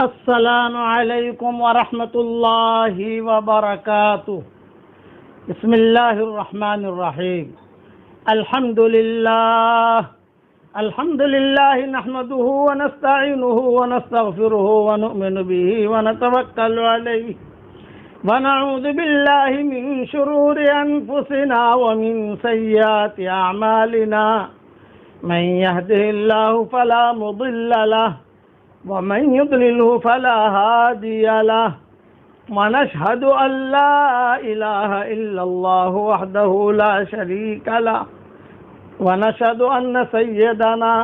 السلام علیکم ورحمۃ اللہ وبرکاتہ۔ بسم اللہ الرحمن الرحیم۔ الحمد للہ نحمده ونستعینه ونستغفره ونؤمن به ونتوکل علیہ ونعوذ باللہ من شرور انفسنا ومن سیئات اعمالنا من يهده الله فلا مضل له ومن يضلله فلا هادي له ونشهد أن لا إله إلا الله وحده لا شريك له ونشهد أن سيدنا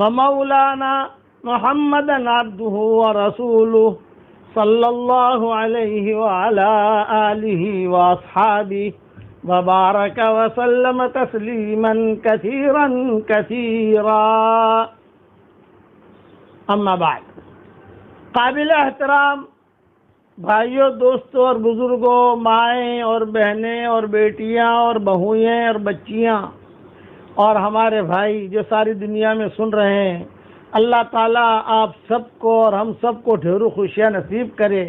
ومولانا محمدا عبده ورسوله صلى الله عليه وعلى آله وأصحابه وبارك وسلم تسليما كثيرا كثيرا۔ اما بعد، قابل احترام بھائیوں، دوستوں اور بزرگوں، مائیں اور بہنیں اور بیٹیاں اور بہوئیں اور بچیاں اور ہمارے بھائی جو ساری دنیا میں سن رہے ہیں، اللہ تعالیٰ آپ سب کو اور ہم سب کو ڈھیروں خوشیاں نصیب کرے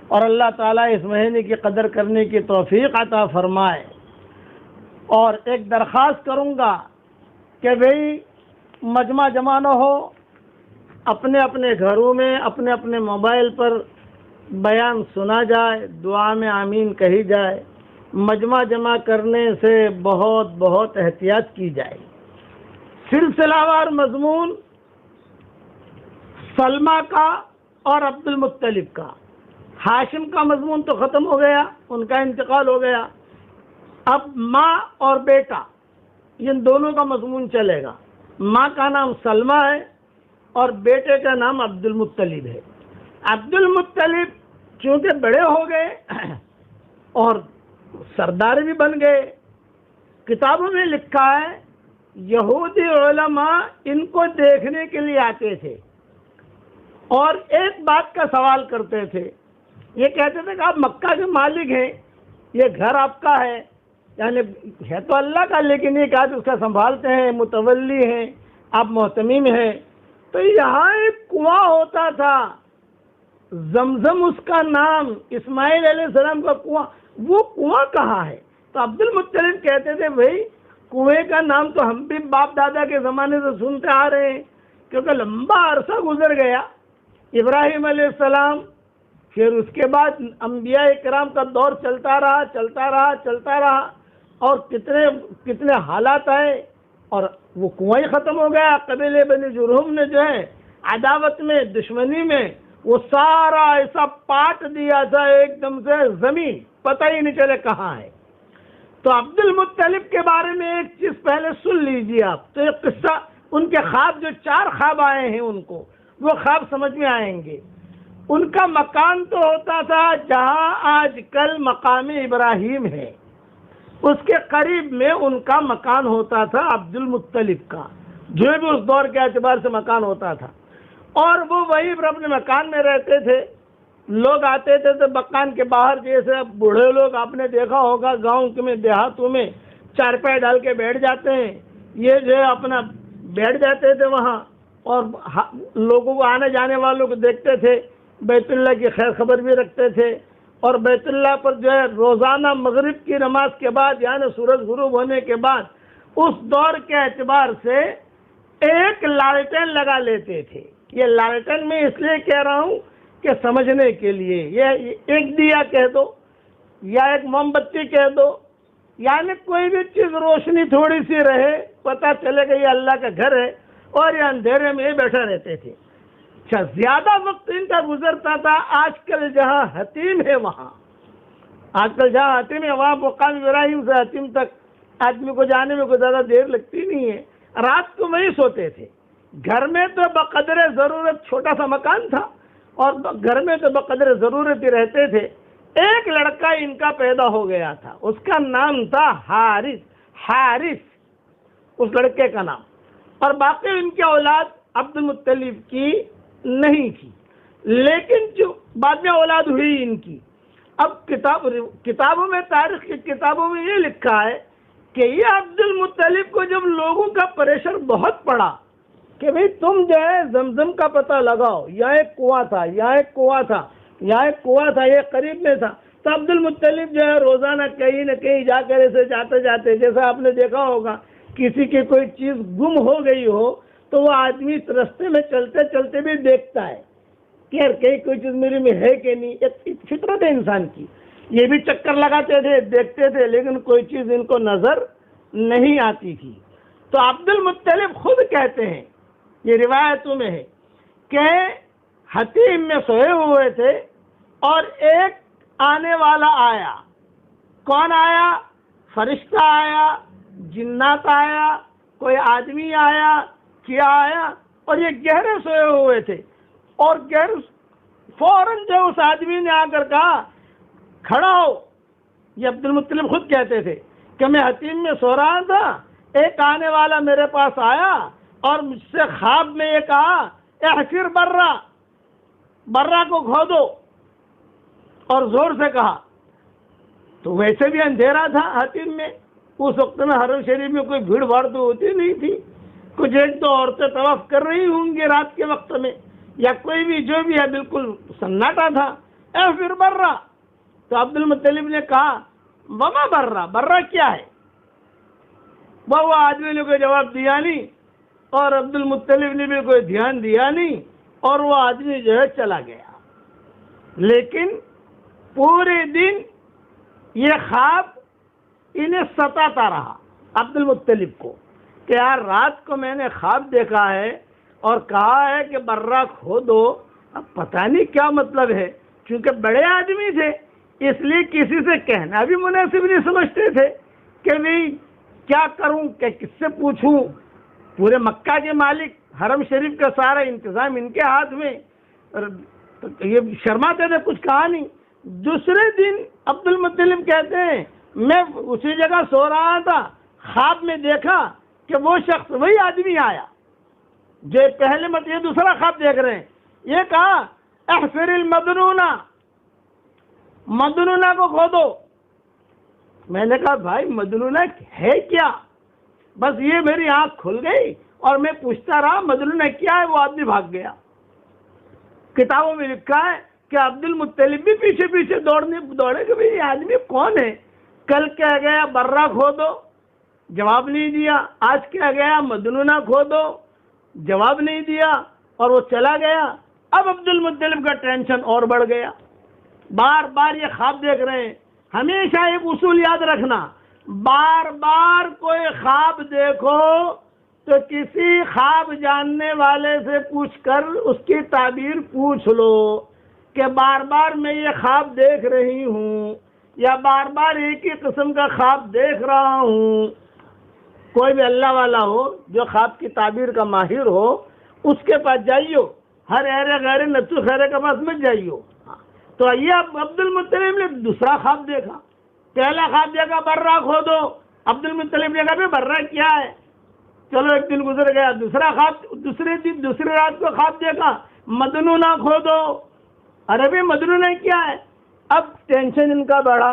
اور اللہ تعالیٰ اس مہینے کی قدر کرنے کی توفیق عطا فرمائے۔ اور ایک درخواست کروں گا کہ بھئی مجمع جمع نہ ہو، اپنے اپنے گھروں میں اپنے اپنے موبائل پر بیان سنا جائے، دعا میں آمین کہی جائے، مجمع جمع کرنے سے بہت بہت احتیاط کی جائے۔ سلسلہ وار مضمون سلمہ کا اور عبد المطلب کا۔ ہاشم کا مضمون تو ختم ہو گیا، ان کا انتقال ہو گیا، اب ماں اور بیٹا ان دونوں کا مضمون چلے گا۔ ماں کا نام سلمہ ہے اور بیٹے کا نام عبد المطلب ہے۔ عبد المطلب چونکہ بڑے ہو گئے اور سردار بھی بن گئے، کتابوں میں لکھا ہے یہودی علماء ان کو دیکھنے کے لیے آتے تھے اور ایک بات کا سوال کرتے تھے۔ یہ کہتے تھے کہ آپ مکہ کے مالک ہیں، یہ گھر آپ کا ہے، یعنی ہے تو اللہ کا، لیکن یہ کہ اس کا سنبھالتے ہیں، متولی ہیں، آپ محتمیم ہیں۔ تو یہاں ایک کنواں ہوتا تھا، زمزم اس کا نام، اسماعیل علیہ السلام کا کنواں، وہ کنواں کہاں ہے؟ تو عبد المطلب کہتے تھے بھائی کنویں کا نام تو ہم بھی باپ دادا کے زمانے سے سنتے آ رہے ہیں، کیونکہ لمبا عرصہ گزر گیا، ابراہیم علیہ السلام، پھر اس کے بعد انبیاء کرام کا دور چلتا رہا اور کتنے حالات آئے اور وہ کنواں ختم ہو گیا۔ قبیلے بنی جرہم نے جو ہے عداوت میں، دشمنی میں وہ سارا ایسا پاٹ دیا تھا ایک دم سے، زمین پتہ ہی نہیں چلے کہاں ہے۔ تو عبد المطلب کے بارے میں ایک چیز پہلے سن لیجیے آپ، تو ایک قصہ، ان کے خواب جو 4 خواب آئے ہیں ان کو، وہ خواب سمجھ میں آئیں گے۔ ان کا مکان تو ہوتا تھا جہاں آج کل مقام ابراہیم ہے، اس کے قریب میں ان کا مکان ہوتا تھا عبد المطلب کا، جو بھی اس دور کے اعتبار سے مکان ہوتا تھا، اور وہ وہیں پر اپنے مکان میں رہتے تھے۔ لوگ آتے تھے تو مکان کے باہر، جیسے بوڑھے لوگ آپ نے دیکھا ہوگا گاؤں میں، دیہاتوں میں چارپائی ڈال کے بیٹھ جاتے ہیں، یہ جو ہے اپنا بیٹھ جاتے تھے وہاں اور لوگوں کو، آنے جانے والوں کو دیکھتے تھے، بیت اللہ کی خیر خبر بھی رکھتے تھے، اور بیت اللہ پر جو ہے روزانہ مغرب کی نماز کے بعد، یعنی سورج غروب ہونے کے بعد، اس دور کے اعتبار سے ایک لالٹین لگا لیتے تھے۔ یہ لالٹین میں اس لیے کہہ رہا ہوں کہ سمجھنے کے لیے، یہ ایک دیا کہہ دو یا ایک موم بتی کہہ دو، یعنی کوئی بھی چیز روشنی تھوڑی سی رہے، پتہ چلے کہ یہ اللہ کا گھر ہے، اور یہ اندھیرے میں ہی بیٹھے رہتے تھے۔ اچھا، زیادہ وقت ان کا گزرتا تھا۔ آج کل جہاں حتیم ہے وہاں مقام ابراہیم سے حتیم تک آدمی کو جانے میں کوئی زیادہ دیر لگتی نہیں ہے، رات کو وہیں سوتے تھے۔ گھر میں تو بقدر ضرورت چھوٹا سا مکان تھا اور گھر میں تو بقدر ضرورت ہی رہتے تھے۔ ایک لڑکا ان کا پیدا ہو گیا تھا، اس کا نام تھا حارث، اس لڑکے کا نام، اور باقی ان کی اولاد عبد المطلب کی نہیں تھی، لیکن جو بعد میں اولاد ہوئی ان کی۔ اب کتابوں میں، تاریخ کی کتابوں میں یہ لکھا ہے کہ یہ عبد المطلب کو جب لوگوں کا پریشر بہت پڑا کہ بھئی تم جو ہے زمزم کا پتہ لگاؤ، یہاں ایک کنواں تھا، یہاں ایک کنواں تھا، یہاں ایک کنواں تھا، یہ قریب میں تھا۔ تو عبد المطلب جو ہے روزانہ کہیں نہ کہیں جا کر ایسے جاتے جاتے، جیسا آپ نے دیکھا ہوگا کسی کی کوئی چیز گم ہو گئی ہو تو وہ آدمی رستے میں چلتے چلتے بھی دیکھتا ہے کہ یار کہیں کوئی چیز میری میں ہے کہ نہیں، ایک فطرت ہے انسان کی۔ یہ بھی چکر لگاتے تھے، دیکھتے تھے، لیکن کوئی چیز ان کو نظر نہیں آتی تھی۔ تو عبد المطلب خود کہتے ہیں، یہ روایتوں میں ہے کہ حتیم میں سوئے ہوئے تھے اور ایک آنے والا آیا۔ کون آیا؟ فرشتہ آیا، جنات آیا، کوئی آدمی آیا، کیا آیا، اور یہ گہرے سوئے ہوئے تھے، اور فوراً جو اس آدمی نے آ کر کہا کھڑا ہو۔ یہ عبد المطلب خود کہتے تھے کہ میں حتیم میں سو رہا تھا، ایک آنے والا میرے پاس آیا اور مجھ سے خواب میں یہ کہا احفر برا، برا کو کھودو، اور زور سے کہا۔ تو ویسے بھی اندھیرا تھا حتیم میں، اس وقت میں حرم شریف میں کوئی بھیڑ بھاڑ تو ہوتی نہیں تھی، کچھ ایک دو عورتیں طواف کر رہی ہوں گی رات کے وقت میں، یا کوئی بھی جو بھی ہے، بالکل سناٹا تھا۔ احفر برا، تو عبد المطلب نے کہا وما برا، برا کیا ہے؟ وہ آدمی نے کوئی جواب دیا نہیں، اور عبد المطلب نے بھی کوئی دھیان دیا نہیں، اور وہ آدمی جو ہے چلا گیا۔ لیکن پورے دن یہ خواب انہیں ستاتا رہا عبد المطلب کو کہ یار رات کو میں نے خواب دیکھا ہے اور کہا ہے کہ برا کھودو، اب پتہ نہیں کیا مطلب ہے۔ چونکہ بڑے آدمی تھے اس لیے کسی سے کہنا بھی مناسب نہیں سمجھتے تھے کہ نہیں کیا کروں، کہ کس سے پوچھوں، پورے مکہ کے مالک، حرم شریف کا سارا انتظام ان کے ہاتھ میں، یہ شرماتے تھے، کچھ کہا نہیں۔ دوسرے دن عبد المطلب کہتے ہیں میں اسی جگہ سو رہا تھا، خواب میں دیکھا کہ وہ شخص، وہی آدمی آیا جو پہلے یہ دوسرا خواب دیکھ رہے ہیں، یہ کہا احفر المدنونہ، مدنونہ کو کھودو۔ میں نے کہا بھائی مدنونہ ہے کیا؟ بس یہ میری آنکھ کھل گئی اور میں پوچھتا رہا مدنونہ کیا ہے، وہ آدمی بھاگ گیا۔ کتابوں میں لکھا ہے کہ عبد المطلب بھی پیچھے پیچھے دوڑے کہ یہ آدمی کون ہے؟ کل کہہ گیا برا کھودو، جواب نہیں دیا، آج کہہ گیا مدنونہ کھودو، جواب نہیں دیا، اور وہ چلا گیا۔ اب عبد المطلب کا ٹینشن اور بڑھ گیا، بار بار یہ خواب دیکھ رہے ہیں۔ ہمیشہ ایک اصول یاد رکھنا، بار بار کوئی خواب دیکھو تو کسی خواب جاننے والے سے پوچھ کر اس کی تعبیر پوچھ لو کہ بار بار میں یہ خواب دیکھ رہی ہوں، یا بار بار ایک ہی قسم کا خواب دیکھ رہا ہوں۔ کوئی بھی اللہ والا ہو جو خواب کی تعبیر کا ماہر ہو، اس کے پاس جائیو، ہر ایرے غیر نتو خیرے کے پاس مت جائیو۔ تو یہ عبد المطلب نے دوسرا خواب دیکھا، پہلا خواب دیکھا برا کھودو، عبد المطلب نے کہا بھی برا کیا ہے؟ چلو ایک دن گزر گیا، دوسرا خواب، دوسری رات کو خواب دیکھا مدنونہ کھودو۔ ارے بھی مدنونہ کیا ہے؟ اب ٹینشن ان کا بڑھا،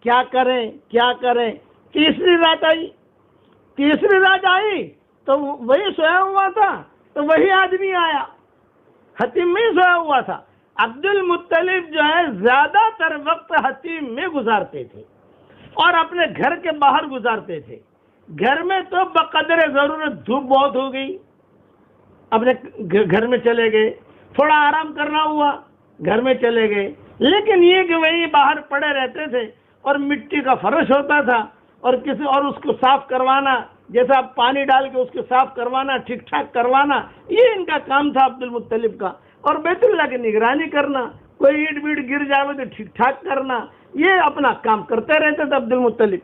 کیا کریں کیا کریں۔ تیسری رات آئی تو وہی سویا ہوا تھا، تو وہی آدمی آیا، حتیم میں سویا ہوا تھا۔ عبد المطلب جو ہے زیادہ تر وقت حتیم میں گزارتے تھے اور اپنے گھر کے باہر گزارتے تھے۔ گھر میں تو بقدر ضرورت دھوپ بہت ہو گئی، اپنے گھر میں چلے گئے، تھوڑا آرام کرنا ہوا گھر میں چلے گئے، لیکن یہ کہ وہی باہر پڑے رہتے تھے، اور مٹی کا فرش ہوتا تھا، اور اس کو صاف کروانا، جیسا پانی ڈال کے اس کو صاف کروانا، ٹھیک ٹھاک کروانا، یہ ان کا کام تھا عبد المطلب کا۔ اور بیت اللہ کی نگرانی کرنا، کوئی اینٹ بیٹ گر جائے تو ٹھیک ٹھاک کرنا، یہ اپنا کام کرتے رہتے تھے عبد المطلب۔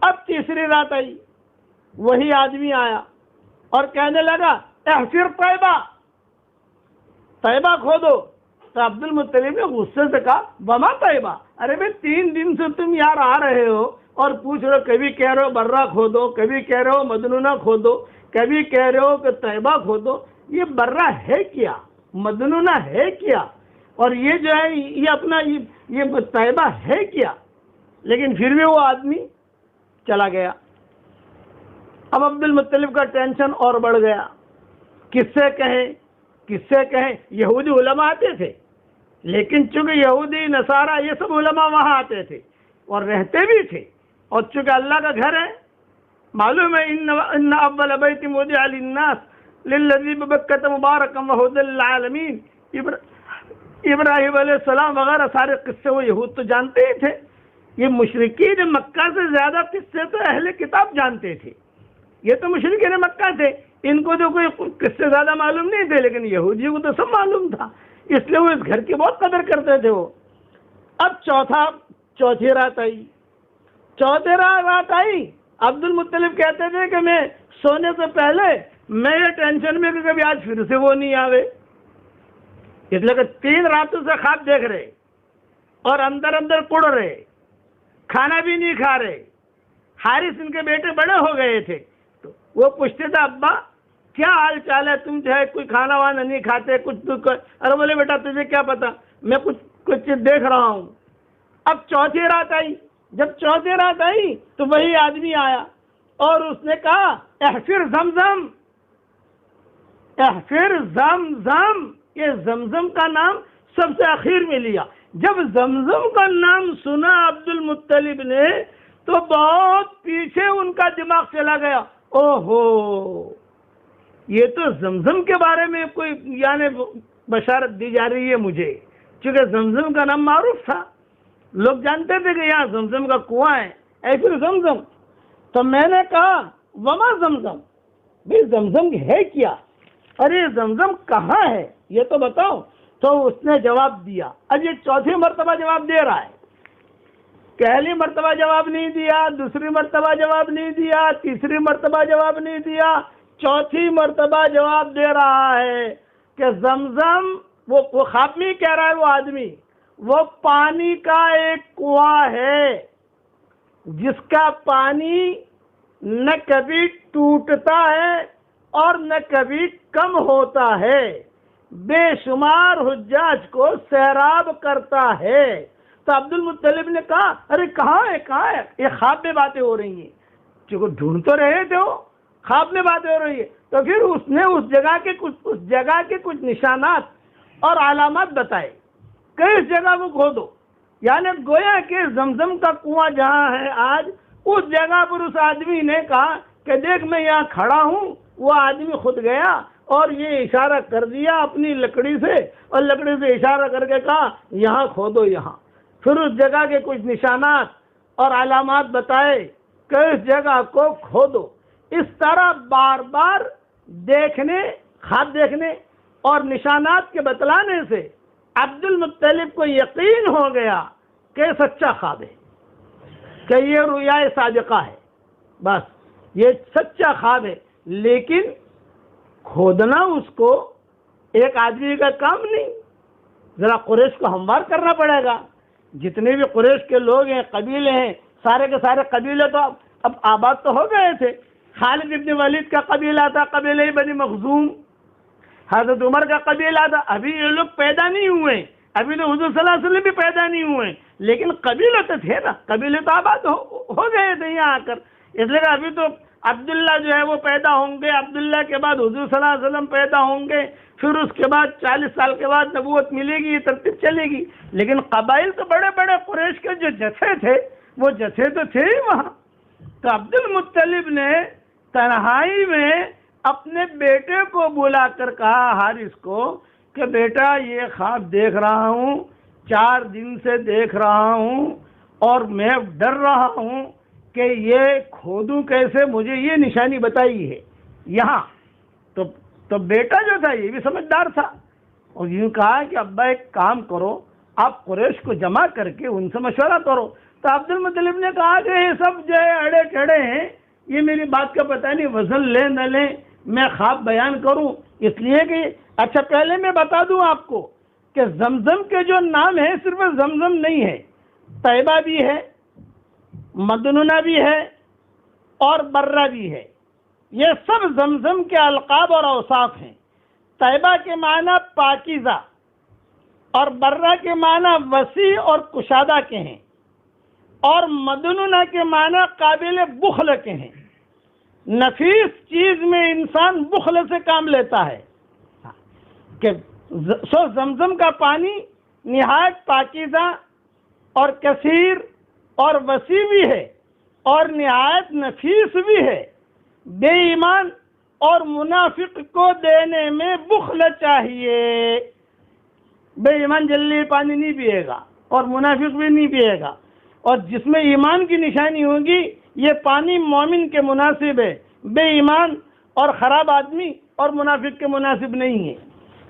اب تیسری رات آئی، وہی آدمی آیا اور کہنے لگا احفر طیبہ، طیبہ کھودو۔ تو عبد المطلب نے غصے سے کہا وما طیبہ، ارے بھائی 3 دن سے تم یار آ رہے ہو اور پوچھ رہے ہو، کبھی کہہ رہے ہو برا کھودو، کبھی کہہ رہے ہو مدنونہ کھودو، کبھی کہہ رہے ہو کہ طیبہ کھودو، یہ برا ہے کیا، مدنونہ ہے کیا، اور یہ جو ہے یہ اپنا یہ طیبہ ہے کیا؟ لیکن پھر بھی وہ آدمی چلا گیا۔ اب عبد المطلب کا ٹینشن اور بڑھ گیا، کس سے کہیں یہودی علماء آتے تھے، لیکن چونکہ یہودی نصارہ یہ سب علماء وہاں آتے تھے اور رہتے بھی تھے، اور چونکہ اللہ کا گھر ہے، معلوم ہے ان اول بیت وضع للناس للذی ببکۃ مبارکا وہدی للعالمین، ابراہیم علیہ السلام وغیرہ سارے قصے وہ یہود تو جانتے ہی تھے۔ یہ مشرکین مکہ سے زیادہ قصے تو اہل کتاب جانتے تھے، یہ تو مشرکین مکہ تھے، ان کو تو کوئی قصے زیادہ معلوم نہیں تھے، لیکن یہودیوں کو تو سب معلوم تھا، اس لیے وہ اس گھر کی بہت قدر کرتے تھے وہ۔ اب چوتھی رات آئی، عبد المطلب کہتے تھے کہ میں سونے سے پہلے میں یہ ٹینشن میں کہ کبھی آج پھر سے وہ نہیں آوے، اس لیے کہ 3 راتوں سے خواب دیکھ رہے اور اندر پڑ رہے، کھانا بھی نہیں کھا رہے۔ حارث ان کے بیٹے بڑے ہو گئے تھے، تو وہ پوچھتے تھے ابا کیا حال چال ہے، تم جو ہے کوئی کھانا وانا نہیں کھاتے کچھ، ارے بولے بیٹا تجھے کیا پتا، میں کچھ دیکھ رہا ہوں۔ اب چوتھی رات آئی، جب چوتھی رات آئی تو وہی آدمی آیا اور اس نے کہا احفر زمزم، احفر زمزم، یہ زمزم کا نام سب سے آخر میں لیا۔ جب زمزم کا نام سنا عبد المطلب نے تو بہت پیچھے ان کا دماغ چلا گیا، اوہو یہ تو زمزم کے بارے میں کوئی یعنی بشارت دی جا رہی ہے مجھے، چونکہ زمزم کا نام معروف تھا، لوگ جانتے تھے کہ یہاں زمزم کا کنواں ہے، اے پھر زمزم۔ تو میں نے کہا وما زمزم، بھئی زمزم ہے کیا، ارے زمزم کہاں ہے یہ تو بتاؤ۔ تو اس نے جواب دیا، اب یہ چوتھی مرتبہ جواب دے رہا ہے، پہلی مرتبہ جواب نہیں دیا، دوسری مرتبہ جواب نہیں دیا، تیسری مرتبہ جواب نہیں دیا، چوتھی مرتبہ جواب دے رہا ہے کہ زمزم، وہ خواب میں کہہ رہا ہے وہ آدمی، وہ پانی کا ایک کنواں ہے جس کا پانی نہ کبھی ٹوٹتا ہے اور نہ کبھی کم ہوتا ہے، بے شمار حجاج کو سیراب کرتا ہے۔ تو عبد المطلب نے کہا ارے کہاں ہے، یہ خواب میں باتیں ہو رہی ہیں، چونکہ ڈھونڈ تو رہے تھے وہ، خواب میں باتیں ہو رہی ہے۔ تو پھر اس نے اس جگہ کے کچھ نشانات اور علامات بتائے کہ اس جگہ کو کھودو، یعنی گویا کہ زمزم کا کنواں جہاں ہے آج، اس جگہ پر اس آدمی نے کہا کہ دیکھ میں یہاں کھڑا ہوں، وہ آدمی خود گیا اور یہ اشارہ کر دیا اپنی لکڑی سے، اور لکڑی سے اشارہ کر کے کہا یہاں کھودو یہاں، پھر اس جگہ کے کچھ نشانات اور علامات بتائے کہ اس جگہ کو کھودو۔ اس طرح بار بار دیکھنے، خواب دیکھنے اور نشانات کے بتلانے سے عبد المطلب کو یقین ہو گیا کہ سچا خواب ہے، کہ یہ رؤیا صادقہ ہے، بس یہ سچا خواب ہے۔ لیکن کھودنا اس کو ایک آدمی کا کام نہیں، ذرا قریش کو ہموار کرنا پڑے گا، جتنے بھی قریش کے لوگ ہیں، قبیلے ہیں، سارے کے سارے قبیلے تو اب آباد تو ہو گئے تھے۔ خالد ابن ولید کا قبیلہ تھا، قبیلہ بنی مخزوم، حضرت عمر کا قبیلہ تھا، ابھی یہ لوگ پیدا نہیں ہوئے، ابھی تو حضور صلی اللہ علیہ وسلم بھی پیدا نہیں ہوئے، لیکن قبیلے تو تھے نا، قبیلے تو آباد ہو گئے تھے یہاں آ کر، اس لیے کہ ابھی تو عبداللہ جو ہے وہ پیدا ہوں گے، عبداللہ کے بعد حضور صلی اللہ علیہ وسلم پیدا ہوں گے، پھر اس کے بعد 40 سال کے بعد نبوت ملے گی، یہ ترتیب چلے گی۔ لیکن قبائل تو بڑے بڑے قریش کے جو جتھے تھے وہ جتھے تو تھے ہی وہاں۔ تو عبد المطلب نے تنہائی میں اپنے بیٹے کو بلا کر کہا حارث کو کہ بیٹا یہ خواب دیکھ رہا ہوں، 4 دن سے دیکھ رہا ہوں، اور میں ڈر رہا ہوں کہ یہ کھودوں کیسے، مجھے یہ نشانی بتائی ہے یہاں۔ تو بیٹا جو تھا یہ بھی سمجھدار تھا، اور یوں کہا کہ ابا ایک کام کرو، آپ قریش کو جمع کر کے ان سے مشورہ کرو۔ تو عبد المطلب نے کہا کہ یہ سب جو ہے اڑے ٹھڑے ہیں، یہ میری بات کا پتہ نہیں، وزن لیں نہ لیں، میں خواب بیان کروں، اس لیے کہ اچھا پہلے میں بتا دوں آپ کو کہ زمزم کے جو نام ہے صرف زمزم نہیں ہے، طیبہ بھی ہے، مدنونہ بھی ہے اور برہ بھی ہے، یہ سب زمزم کے القاب اور اوصاف ہیں۔ طیبہ کے معنی پاکیزہ اور برہ کے معنی وسیع اور کشادہ کے ہیں، اور مدنونہ کے معنی قابل بخل کے ہیں۔ نفیس چیز میں انسان بخل سے کام لیتا ہے کہ سو زمزم کا پانی نہایت پاکیزہ اور کثیر اور وسیع بھی ہے اور نہایت نفیس بھی ہے. بے ایمان اور منافق کو دینے میں بخل چاہیے. بے ایمان جلدی پانی نہیں پیے گا اور منافق بھی نہیں پیے گا، اور جس میں ایمان کی نشانی ہوگی یہ پانی مومن کے مناسب ہے، بے ایمان اور خراب آدمی اور منافق کے مناسب نہیں ہے.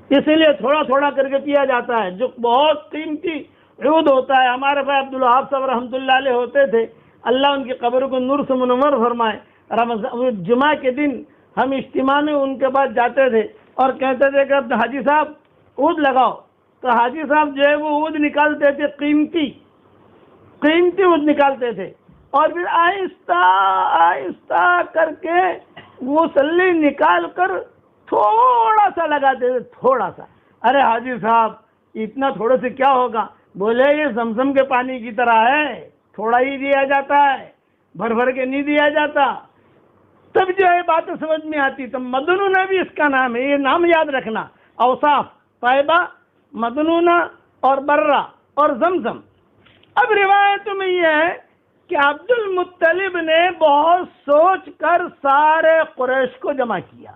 اسی لیے تھوڑا تھوڑا کر کے پیا جاتا ہے، جو بہت قیمتی عود ہوتا ہے. ہمارے بھائی عبدالوہاب صاحب رحمۃ اللہ علیہ ہوتے تھے، اللہ ان کی قبر کو نور سے منور فرمائے. جمعہ کے دن ہم اجتماع میں ان کے پاس جاتے تھے اور کہتے تھے کہ حاجی صاحب عود لگاؤ، تو حاجی صاحب جو ہے وہ عود نکالتے تھے، قیمتی عود نکالتے تھے، اور پھر آہستہ آہستہ کر کے وہ سلی نکال کر تھوڑا سا لگاتے تھے، تھوڑا سا. ارے حاجی صاحب اتنا تھوڑے سے کیا ہوگا؟ بولے یہ زمزم کے پانی کی طرح ہے، تھوڑا ہی دیا جاتا ہے، بھر بھر کے نہیں دیا جاتا. تب جو ہے باتیں سمجھ میں آتی. تو مدنونہ بھی اس کا نام ہے، یہ نام یاد رکھنا. اوصاف طیبہ، مدنونہ اور برہ اور زمزم. اب روایتوں میں یہ ہے کہ عبد المطلب نے بہت سوچ کر سارے قریش کو جمع کیا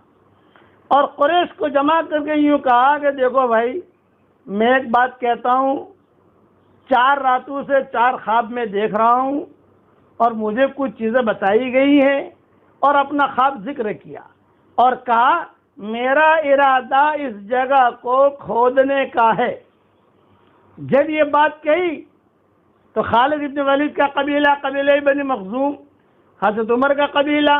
اور قریش کو جمع کر کے یوں کہا کہ دیکھو بھائی، میں ایک بات کہتا ہوں، 4 راتوں سے 4 خواب میں دیکھ رہا ہوں اور مجھے کچھ چیزیں بتائی گئی ہیں، اور اپنا خواب ذکر کیا اور کہا میرا ارادہ اس جگہ کو کھودنے کا ہے. جب یہ بات کہی تو خالد ابن ولید کا قبیلہ، قبیلہ بنی مخزوم، حضرت عمر کا قبیلہ،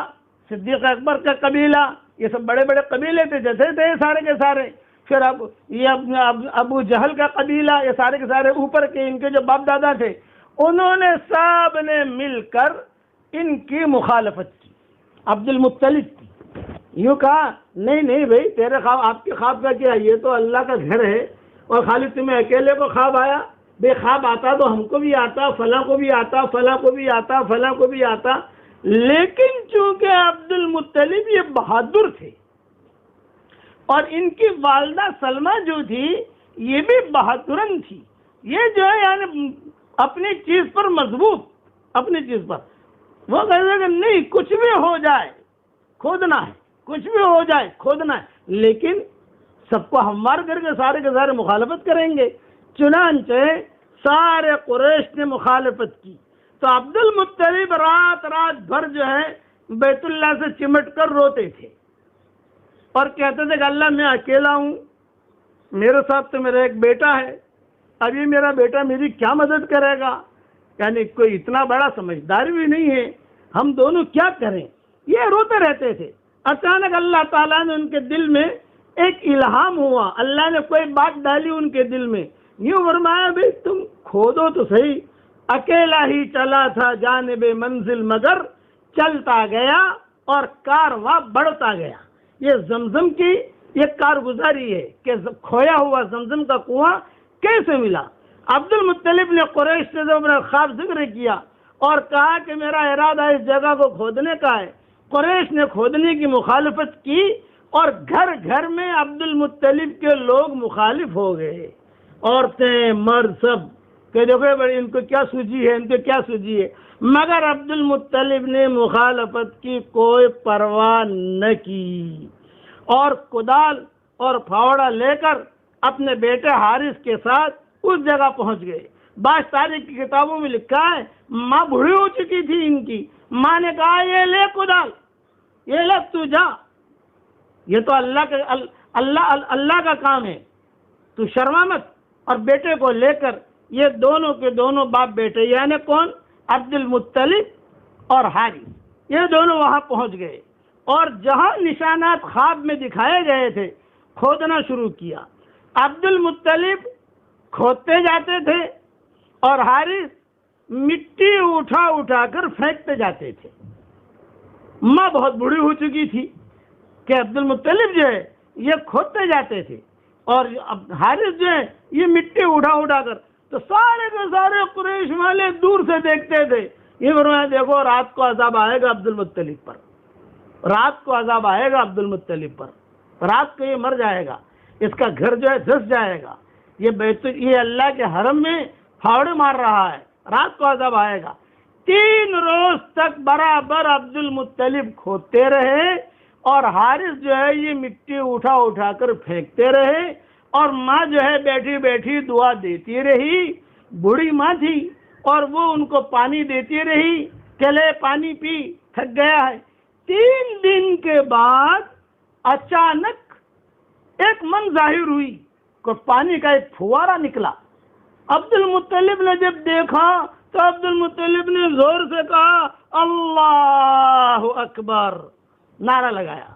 صدیق اکبر کا قبیلہ، یہ سب بڑے بڑے قبیلے تھے، جیسے تھے سارے کے سارے. پھر ابو جہل کا قبیلہ، یہ سارے کے سارے اوپر کے ان کے جو باپ دادا تھے، انہوں نے سب نے مل کر ان کی مخالفت کی، عبد المطلب کی. یوں کہا نہیں نہیں بھائی، تیرے خواب، آپ کے خواب کا کیا، یہ تو اللہ کا گھر ہے، اور خالی تمہیں اکیلے کو خواب آیا؟ بے خواب آتا تو ہم کو بھی آتا، فلاں کو بھی آتا، فلاں کو بھی آتا، فلاں کو بھی آتا. لیکن چونکہ عبد المطلب یہ بہادر تھے اور ان کی والدہ سلمہ جو تھی یہ بھی بہادرن تھی، یہ جو ہے یعنی اپنی چیز پر مضبوط، اپنی چیز پر وہ کہتے ہیں کہ نہیں، کچھ بھی ہو جائے کھودنا ہے، کچھ بھی ہو جائے کھودنا ہے. لیکن سب کو ہموار کر کے سارے مخالفت کریں گے. چنانچہ سارے قریش نے مخالفت کی. تو عبد المطلب رات بھر جو ہے بیت اللہ سے چمٹ کر روتے تھے اور کہتے تھے کہ اللہ میں اکیلا ہوں، میرے ساتھ تو میرا ایک بیٹا ہے، ابھی میرا بیٹا میری کیا مدد کرے گا؟ یعنی کوئی اتنا بڑا سمجھدار بھی نہیں ہے، ہم دونوں کیا کریں؟ یہ روتے رہتے تھے. اچانک اللہ تعالیٰ نے ان کے دل میں ایک الہام ہوا، اللہ نے کوئی بات ڈالی ان کے دل میں. یوں فرمایا بھائی تم کھودو تو صحیح. اکیلا ہی چلا تھا جانب منزل مگر چلتا گیا اور کارواں بڑھتا گیا. یہ زمزم کی ایک کارگزاری ہے کہ کھویا ہوا زمزم کا کنواں کیسے ملا. عبد المطلب نے قریش سے جب اپنا خواب ذکر کیا اور کہا کہ میرا ارادہ اس جگہ کو کھودنے کا ہے. قریش نے کھودنے کی مخالفت کی اور گھر گھر میں عبد المطلب کے لوگ مخالف ہو گئے، عورتیں مرد سب، کہ دیکھو بڑی ان کو کیا سوجی ہے، ان کو کیا سوجی ہے. مگر عبد المطلب نے مخالفت کی کوئی پرواہ نہ کی اور کدال اور پھاوڑا لے کر اپنے بیٹے حارث کے ساتھ اس جگہ پہنچ گئے. بعض تاریخ کی کتابوں میں لکھا ہے ماں بوڑھی ہو چکی تھی ان کی. ماں نے کہا یہ لے کدال، یہ لے تو جا، یہ تو اللہ کا کام ہے، تو شرما مت. اور بیٹے کو لے کر یہ دونوں کے دونوں باپ بیٹے، یعنی کون؟ عبد المطلب اور حارث، یہ دونوں وہاں پہنچ گئے اور جہاں نشانات خواب میں دکھائے گئے تھے کھودنا شروع کیا. عبد المطلب کھودتے جاتے تھے اور حارث مٹی اٹھا کر پھینکتے جاتے تھے. ماں بہت بوڑھی ہو چکی تھی کہ عبد المطلب جو ہے یہ کھودتے جاتے تھے اور حارث جو ہے یہ مٹی اٹھا کر. تو سارے کے سارے قریش والے دور سے دیکھتے تھے. یہ فرمایا دیکھو رات کو عذاب آئے گا عبد المطلب پر. رات کو عذاب آئے گا عبد المطلب پر، رات کو یہ مر جائے گا، اس کا گھر جو ہے دھس جائے گا، یہ اللہ کے حرم میں پھاوڑے مار رہا ہے، رات کو عذاب آئے گا۔ 3 روز تک برابر عبد المطلب کھودتے رہے اور حارث جو ہے یہ مٹی اٹھا اٹھا کر پھینکتے رہے، اور ماں جو ہے بیٹھی بیٹھی دعا دیتی رہی، بوڑھی ماں تھی، اور وہ ان کو پانی دیتی رہی کہ لے پانی پی، تھک گیا ہے۔ 3 دن کے بعد اچانک ایک من ظاہر ہوئی کہ پانی کا ایک پھوارا نکلا۔ عبد المطلب نے جب دیکھا تو عبد المطلب نے زور سے کہا اللہ اکبر، نعرہ لگایا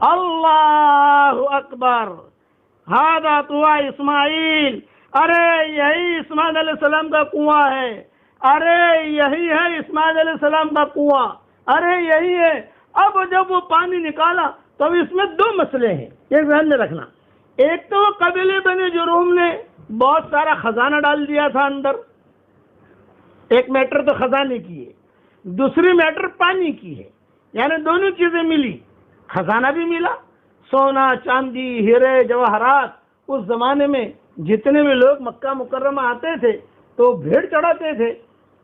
اللہ اکبر، ھذا طوع اسماعیل، ارے یہی اسماعیل علیہ السلام کا کنواں ہے، ارے یہی ہے اسماعیل علیہ السلام کا کنواں، ارے یہی ہے۔ اب جب وہ پانی نکالا تو اس میں 2 مسئلے ہیں، یہ ذہن میں رکھنا۔ ایک تو قبیلے بنی جرہم نے بہت سارا خزانہ ڈال دیا تھا اندر، ایک میٹر تو خزانے کی ہے، دوسری میٹر پانی کی ہے، یعنی دونوں چیزیں ملی، خزانہ بھی ملا، سونا چاندی ہیرے جواہرات۔ اس زمانے میں جتنے بھی لوگ مکہ مکرمہ آتے تھے تو بھیڑ چڑھاتے تھے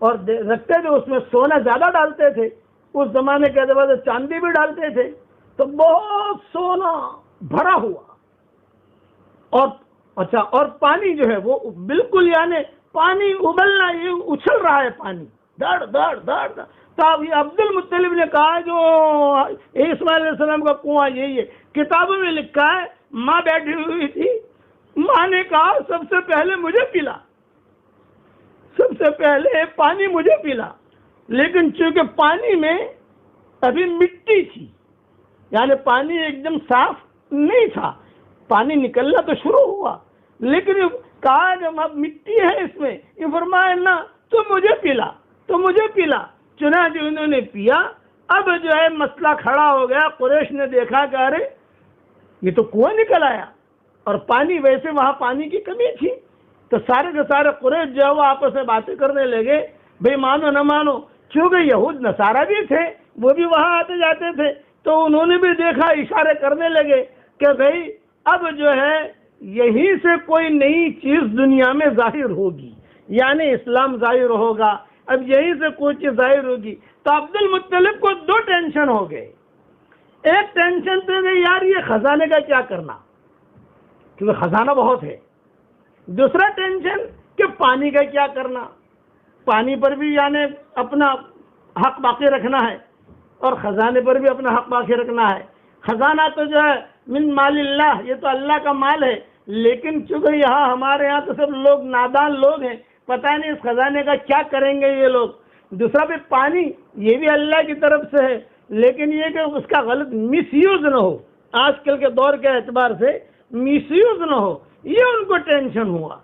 اور رکھتے تھے، اس میں سونا زیادہ ڈالتے تھے، اس زمانے کے اعتبار سے چاندی بھی ڈالتے تھے، تو بہت سونا بھرا ہوا، اور پانی جو ہے وہ بالکل، یعنی پانی ابلنا، یہ اچھل رہا ہے پانی، دڑ دڑ دڑ دڑ۔ تو عبد المطلب نے کہا جو اسماعیل علیہ السلام کا کنواں یہی ہے، کتابوں میں لکھا ہے، ماں بیٹھی ہوئی تھی، ماں نے کہا سب سے پہلے مجھے پلا، سب سے پہلے پانی مجھے پلا، لیکن چونکہ پانی میں ابھی مٹی تھی، یعنی پانی ایک دم صاف نہیں تھا، پانی نکلنا تو شروع ہوا، لیکن کہا جب اب مٹی ہے اس میں، یہ فرمایا نا تو مجھے پلا، تو مجھے پلا۔ چنانچہ انہوں نے پیا۔ اب جو ہے مسئلہ کھڑا ہو گیا، قریش نے دیکھا کہ ارے یہ تو کنواں نکل آیا، اور پانی ویسے وہاں پانی کی کمی تھی، تو سارے کے سارے قریش جو ہے وہ آپس میں باتیں کرنے لگے، بھئی مانو نہ مانو، چونکہ یہود نصارہ بھی تھے، وہ بھی وہاں آتے جاتے تھے، تو انہوں نے بھی دیکھا، اشارے کرنے لگے کہ بھئی اب جو ہے یہیں سے کوئی نئی چیز دنیا میں ظاہر ہوگی، یعنی اسلام ظاہر ہوگا، اب یہیں سے کوئی چیز ظاہر ہوگی۔ تو عبد المطلب کو 2 ٹینشن ہو گئے، ایک ٹینشن تو یار یہ خزانے کا کیا کرنا، کیونکہ خزانہ بہت ہے، دوسرا ٹینشن کہ پانی کا کیا کرنا، پانی پر بھی یعنی اپنا حق باقی رکھنا ہے، اور خزانے پر بھی اپنا حق باقی رکھنا ہے۔ خزانہ تو جو ہے من مال اللہ، یہ تو اللہ کا مال ہے، لیکن چونکہ یہاں ہمارے یہاں تو سب لوگ نادان لوگ ہیں، پتہ نہیں اس خزانے کا کیا کریں گے یہ لوگ۔ دوسرا بھی پانی، یہ بھی اللہ کی طرف سے ہے، لیکن یہ کہ اس کا غلط مس یوز نہ ہو، آج کل کے دور کے اعتبار سے مس یوز نہ ہو، یہ ان کو ٹینشن ہوا۔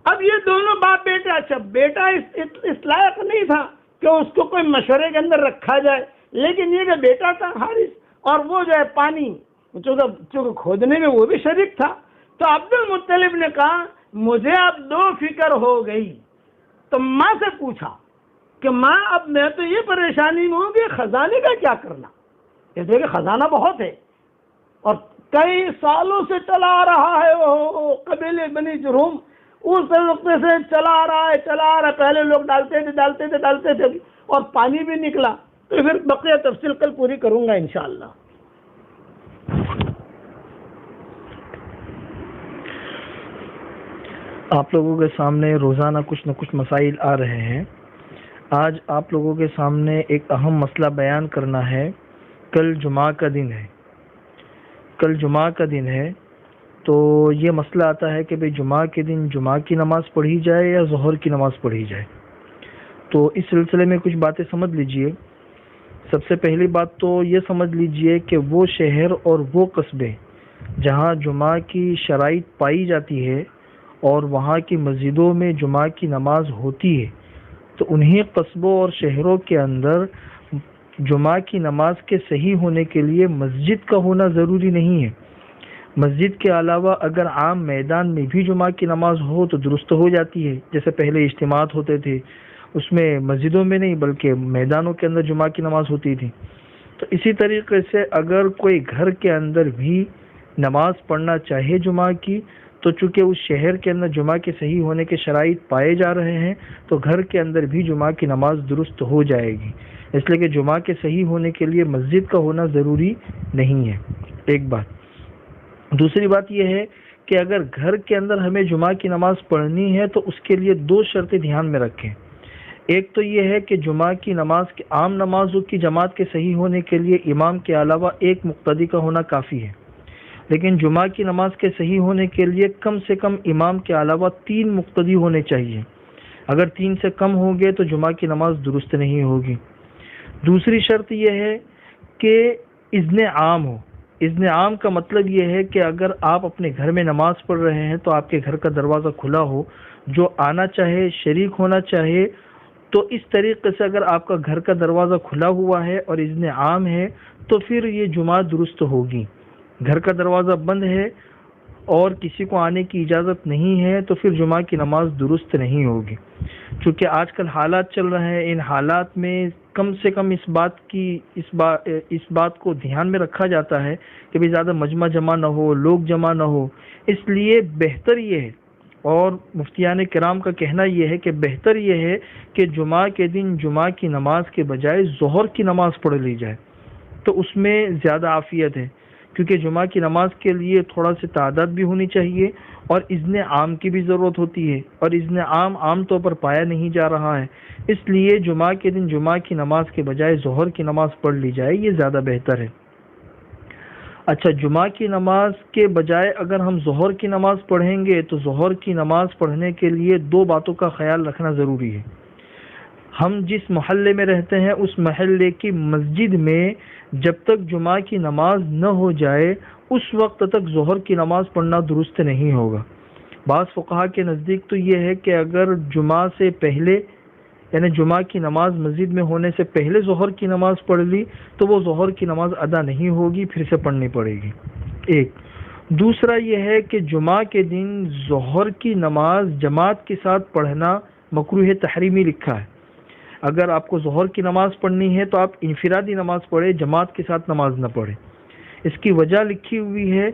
اب یہ دونوں باپ بیٹے، اچھا بیٹا اس لائق نہیں تھا کہ اس کو کوئی مشورے کے اندر رکھا جائے، لیکن یہ کہ بیٹا تھا حارث، اور وہ جو ہے پانی چونکہ کھودنے میں وہ بھی شریک تھا، تو عبد المطلب نے کہا مجھے اب 2 فکر ہو گئی۔ تو ماں سے پوچھا کہ ماں اب میں تو یہ پریشانی میں ہوں کہ خزانے کا کیا کرنا، یہ دیکھیں خزانہ بہت ہے، اور کئی سالوں سے چلا آ رہا ہے وہ قبیلے بنی جرہم، اس وقت سے چلا آ رہا ہے، پہلے لوگ ڈالتے تھے اور پانی بھی نکلا۔ تو پھر بقیہ تفصیل کل پوری کروں گا انشاءاللہ۔ آپ لوگوں کے سامنے روزانہ کچھ نہ کچھ مسائل آ رہے ہیں۔ آج آپ لوگوں کے سامنے ایک اہم مسئلہ بیان کرنا ہے۔ کل جمعہ کا دن ہے، تو یہ مسئلہ آتا ہے کہ جمعہ کے دن جمعہ کی نماز پڑھی جائے یا ظہر کی نماز پڑھی جائے۔ تو اس سلسلے میں کچھ باتیں سمجھ لیجئے۔ سب سے پہلی بات تو یہ سمجھ لیجئے کہ وہ شہر اور وہ قصبے جہاں جمعہ کی شرائط پائی جاتی ہے اور وہاں کی مسجدوں میں جمعہ کی نماز ہوتی ہے، تو انہی قصبوں اور شہروں کے اندر جمعہ کی نماز کے صحیح ہونے کے لیے مسجد کا ہونا ضروری نہیں ہے۔ مسجد کے علاوہ اگر عام میدان میں بھی جمعہ کی نماز ہو تو درست ہو جاتی ہے، جیسے پہلے اجتماعات ہوتے تھے، اس میں مسجدوں میں نہیں بلکہ میدانوں کے اندر جمعہ کی نماز ہوتی تھی۔ تو اسی طریقے سے اگر کوئی گھر کے اندر بھی نماز پڑھنا چاہے جمعہ کی، تو چونکہ اس شہر کے اندر جمعہ کے صحیح ہونے کے شرائط پائے جا رہے ہیں، تو گھر کے اندر بھی جمعہ کی نماز درست ہو جائے گی، اس لیے کہ جمعہ کے صحیح ہونے کے لیے مسجد کا ہونا ضروری نہیں ہے، ایک بات۔ دوسری بات یہ ہے کہ اگر گھر کے اندر ہمیں جمعہ کی نماز پڑھنی ہے تو اس کے لیے دو شرطیں دھیان میں رکھیں۔ ایک تو یہ ہے کہ جمعہ کی نماز کے عام نمازوں کی جماعت کے صحیح ہونے کے لیے امام کے علاوہ ایک مقتدی کا ہونا کافی ہے، لیکن جمعہ کی نماز کے صحیح ہونے کے لیے کم سے کم امام کے علاوہ 3 مقتدی ہونے چاہیے۔ اگر 3 سے کم ہوں گے تو جمعہ کی نماز درست نہیں ہوگی۔ دوسری شرط یہ ہے کہ اذن عام ہو۔ اذن عام کا مطلب یہ ہے کہ اگر آپ اپنے گھر میں نماز پڑھ رہے ہیں تو آپ کے گھر کا دروازہ کھلا ہو، جو آنا چاہے شریک ہونا چاہے، تو اس طریقے سے اگر آپ کا گھر کا دروازہ کھلا ہوا ہے اور اذن عام ہے تو پھر یہ جمعہ درست ہوگی۔ گھر کا دروازہ بند ہے اور کسی کو آنے کی اجازت نہیں ہے تو پھر جمعہ کی نماز درست نہیں ہوگی۔ چونکہ آج کل حالات چل رہے ہیں، ان حالات میں کم سے کم اس بات کو دھیان میں رکھا جاتا ہے کہ بھی زیادہ مجمع جمع نہ ہو، لوگ جمع نہ ہو، اس لیے بہتر یہ ہے، اور مفتیان کرام کا کہنا یہ ہے کہ بہتر یہ ہے کہ جمعہ کے دن جمعہ کی نماز کے بجائے ظہر کی نماز پڑھ لی جائے، تو اس میں زیادہ عافیت ہے، کیونکہ جمعہ کی نماز کے لیے تھوڑا سی تعداد بھی ہونی چاہیے اور اذن عام کی بھی ضرورت ہوتی ہے، اور اذن عام طور پر پایا نہیں جا رہا ہے، اس لیے جمعہ کے دن جمعہ کی نماز کے بجائے ظہر کی نماز پڑھ لی جائے، یہ زیادہ بہتر ہے۔ اچھا، جمعہ کی نماز کے بجائے اگر ہم ظہر کی نماز پڑھیں گے تو ظہر کی نماز پڑھنے کے لیے 2 باتوں کا خیال رکھنا ضروری ہے۔ ہم جس محلے میں رہتے ہیں اس محلے کی مسجد میں جب تک جمعہ کی نماز نہ ہو جائے اس وقت تک ظہر کی نماز پڑھنا درست نہیں ہوگا۔ بعض فقہا کے نزدیک تو یہ ہے کہ اگر جمعہ سے پہلے، یعنی جمعہ کی نماز مسجد میں ہونے سے پہلے ظہر کی نماز پڑھ لی تو وہ ظہر کی نماز ادا نہیں ہوگی، پھر سے پڑھنی پڑے گی، ایک۔ دوسرا یہ ہے کہ جمعہ کے دن ظہر کی نماز جماعت کے ساتھ پڑھنا مکروہ تحریمی لکھا ہے۔ اگر آپ کو ظہر کی نماز پڑھنی ہے تو آپ انفرادی نماز پڑھیں، جماعت کے ساتھ نماز نہ پڑھیں۔ اس کی وجہ لکھی ہوئی ہے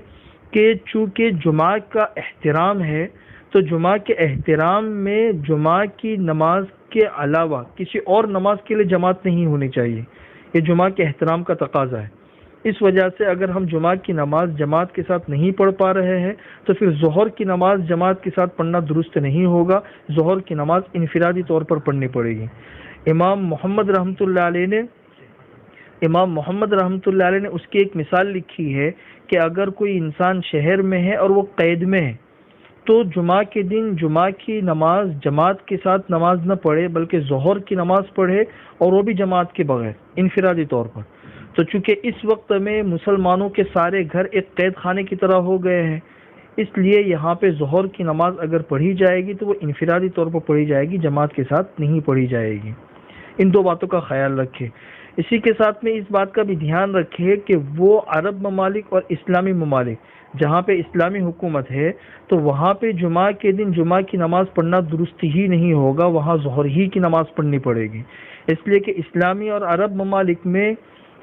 کہ چونکہ جمعہ کا احترام ہے تو جمعہ کے احترام میں جمعہ کی نماز کے علاوہ کسی اور نماز کے لیے جماعت نہیں ہونی چاہیے، یہ جمعہ کے احترام کا تقاضا ہے۔ اس وجہ سے اگر ہم جمعہ کی نماز جماعت کے ساتھ نہیں پڑھ پا رہے ہیں تو پھر ظہر کی نماز جماعت کے ساتھ پڑھنا درست نہیں ہوگا، ظہر کی نماز انفرادی طور پر پڑھنی پڑے گی۔ امام محمد رحمۃ اللہ علیہ نے اس کی ایک مثال لکھی ہے کہ اگر کوئی انسان شہر میں ہے اور وہ قید میں ہے تو جمعہ کے دن جمعہ کی نماز جماعت کے ساتھ نماز نہ پڑھے بلکہ ظہر کی نماز پڑھے، اور وہ بھی جماعت کے بغیر انفرادی طور پر۔ تو چونکہ اس وقت میں مسلمانوں کے سارے گھر ایک قید خانے کی طرح ہو گئے ہیں، اس لیے یہاں پہ ظہر کی نماز اگر پڑھی جائے گی تو وہ انفرادی طور پر پڑھی جائے گی، جماعت کے ساتھ نہیں پڑھی جائے گی۔ ان 2 باتوں کا خیال رکھے۔ اسی کے ساتھ میں اس بات کا بھی دھیان رکھے کہ وہ عرب ممالک اور اسلامی ممالک جہاں پہ اسلامی حکومت ہے تو وہاں پہ جمعہ کے دن جمعہ کی نماز پڑھنا درست ہی نہیں ہوگا، وہاں ظہر ہی کی نماز پڑھنی پڑے گی، اس لیے کہ اسلامی اور عرب ممالک میں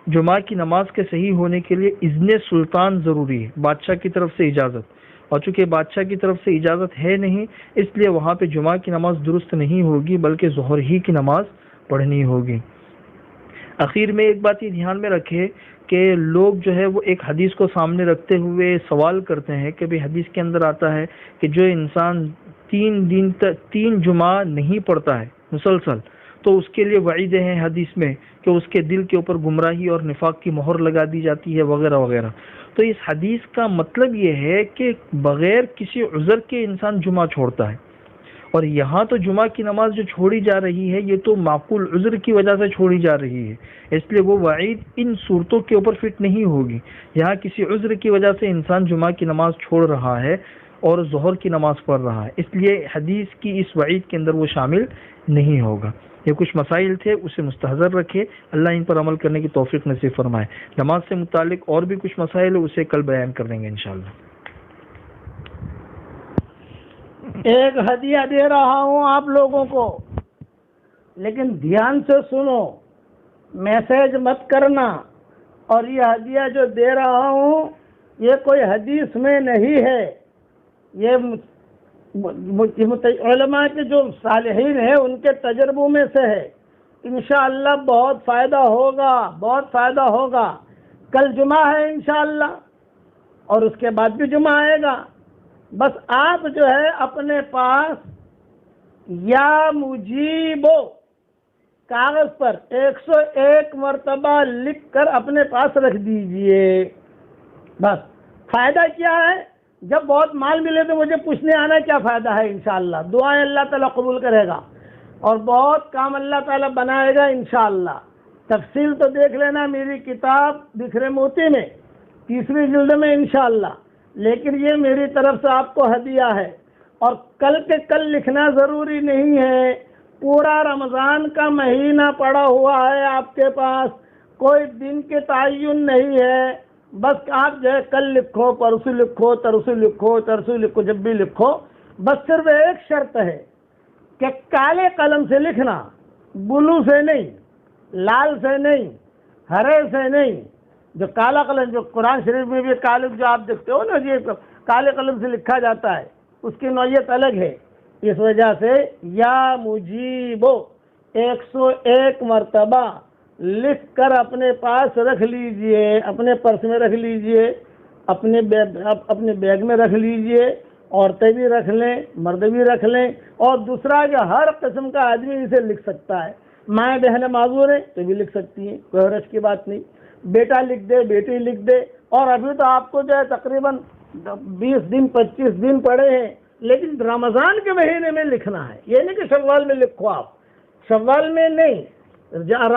جمعہ کی نماز کے صحیح ہونے کے لیے اذن سلطان ضروری ہے، بادشاہ کی طرف سے اجازت، اور چونکہ بادشاہ کی طرف سے اجازت ہے نہیں اس لیے وہاں پہ جمعہ کی نماز درست نہیں ہوگی بلکہ ظہر ہی کی نماز پڑھنی ہوگی۔ اخیر میں ایک بات یہ دھیان میں رکھے کہ لوگ جو ہے وہ ایک حدیث کو سامنے رکھتے ہوئے سوال کرتے ہیں کہ بھی حدیث کے اندر آتا ہے کہ جو انسان 3 جمعہ نہیں پڑھتا ہے مسلسل تو اس کے لیے وعیدیں ہیں حدیث میں کہ اس کے دل کے اوپر گمراہی اور نفاق کی مہر لگا دی جاتی ہے وغیرہ وغیرہ۔ تو اس حدیث کا مطلب یہ ہے کہ بغیر کسی عذر کے انسان جمعہ چھوڑتا ہے، اور یہاں تو جمعہ کی نماز جو چھوڑی جا رہی ہے یہ تو معقول عذر کی وجہ سے چھوڑی جا رہی ہے، اس لیے وہ وعید ان صورتوں کے اوپر فٹ نہیں ہوگی۔ یہاں کسی عذر کی وجہ سے انسان جمعہ کی نماز چھوڑ رہا ہے اور ظہر کی نماز پڑھ رہا ہے، اس لیے حدیث کی اس وعید کے اندر وہ شامل نہیں ہوگا۔ یہ کچھ مسائل تھے، اسے مستحضر رکھے، اللہ ان پر عمل کرنے کی توفیق نصیب فرمائے۔ نماز سے متعلق اور بھی کچھ مسائل ہے، اسے کل بیان کر لیں گے انشاءاللہ۔ ایک ہدیہ دے رہا ہوں آپ لوگوں کو، لیکن دھیان سے سنو، میسج مت کرنا، اور یہ ہدیہ جو دے رہا ہوں یہ کوئی حدیث میں نہیں ہے، یہ علماء کے جو صالحین ہیں ان کے تجربوں میں سے ہے۔ انشاءاللہ بہت فائدہ ہوگا، بہت فائدہ ہوگا۔ کل جمعہ ہے انشاءاللہ، اور اس کے بعد بھی جمعہ آئے گا۔ بس آپ جو ہے اپنے پاس یا مجیبو کاغذ پر 101 مرتبہ لکھ کر اپنے پاس رکھ دیجئے۔ بس فائدہ کیا ہے؟ جب بہت مال ملے تو مجھے پوچھنے آنا کیا فائدہ ہے۔ انشاءاللہ دعائیں اللہ تعالیٰ قبول کرے گا اور بہت کام اللہ تعالیٰ بنائے گا انشاءاللہ۔ تفصیل تو دیکھ لینا میری کتاب بکھرے موتی میں 3 جلد میں انشاءاللہ، لیکن یہ میری طرف سے آپ کو ہدیہ ہے۔ اور کل کے کل لکھنا ضروری نہیں ہے، پورا رمضان کا مہینہ پڑا ہوا ہے آپ کے پاس، کوئی دن کے تعین نہیں ہے۔ بس آپ جو ہے کل لکھو، پرسوں لکھو، ترسوں لکھو، جب بھی لکھو۔ بس صرف ایک شرط ہے کہ کالے قلم سے لکھنا، بلو سے نہیں، لال سے نہیں، ہرے سے نہیں۔ جو کالا قلم، جو قرآن شریف میں بھی کالے جو آپ دیکھتے ہو نا، یہ کالے قلم سے لکھا جاتا ہے، اس کی نوعیت الگ ہے۔ اس وجہ سے یا مجیبو 101 مرتبہ لکھ کر اپنے پاس رکھ لیجئے، اپنے پرس میں رکھ لیجئے، اپنے بیگ میں رکھ لیجئے۔ عورتیں بھی رکھ لیں، مرد بھی رکھ لیں۔ اور دوسرا کہ ہر قسم کا آدمی اسے لکھ سکتا ہے۔ مائیں بہنیں معذور ہیں تو بھی لکھ سکتی ہیں، کوئی حرج کی بات نہیں۔ بیٹا لکھ دے، بیٹی لکھ دے۔ اور ابھی تو آپ کو جو ہے تقریباً 20 دن 25 دن پڑے ہیں، لیکن رمضان کے مہینے میں لکھنا ہے، یہ نہیں کہ شوال میں لکھو۔ آپ شوال میں نہیں،